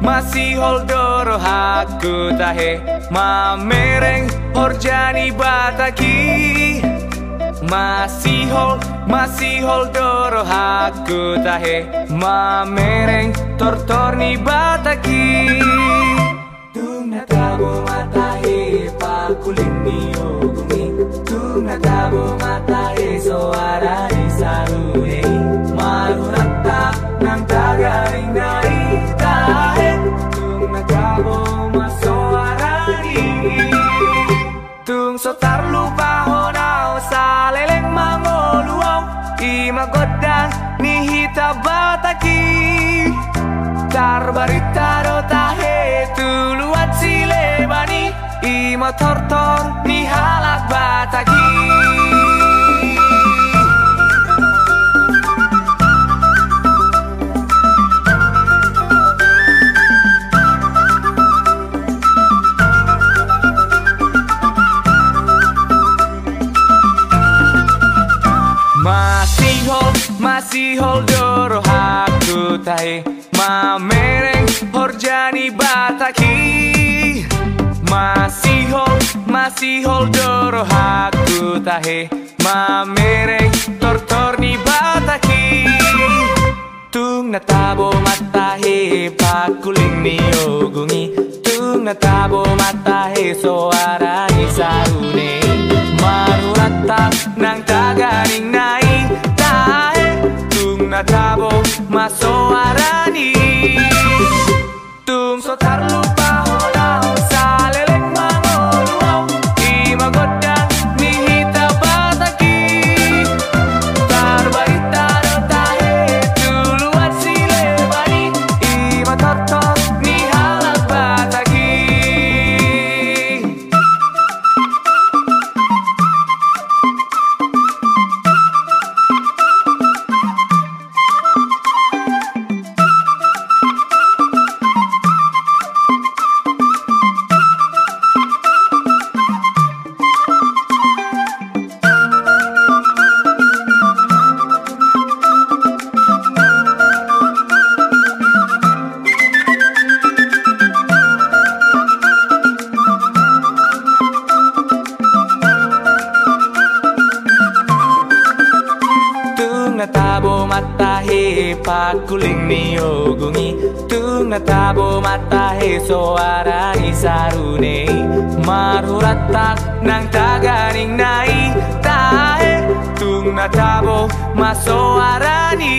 masih holdoro haku tahe mamereng horjani bataki masih holdoro haku tahe mamereng tortorni bataki tung natabo matahe pakulini ogumi tung natabo matahe soara isarune marurata nang tagaring nai tahe tung natabo masoarani tung sotar lupa honao saleleng mangoluau imagodang nihita bataki tarbaritaro tahe tuluat silebani ima tortor ni halak bataki masih holdoro haku tahe mamereng horjani bataki masih holdoro haku tahe mamereng tortorni bataki tung natabo matahe pakuling ni ogungi tung natabo matahe soara ni sarune marurata nang tagaring nai natabo masoarani tung sotar lupa honao saleleng mangoluau imagodang nihita bataki tarbaitaro tahe tuluat silebani ima tortor ni halak bataki natabo matahe pakuling ni ogungi tung natabo matahe soara ni sarune maruratak nang tagaring nai tahe tung natabo masoarani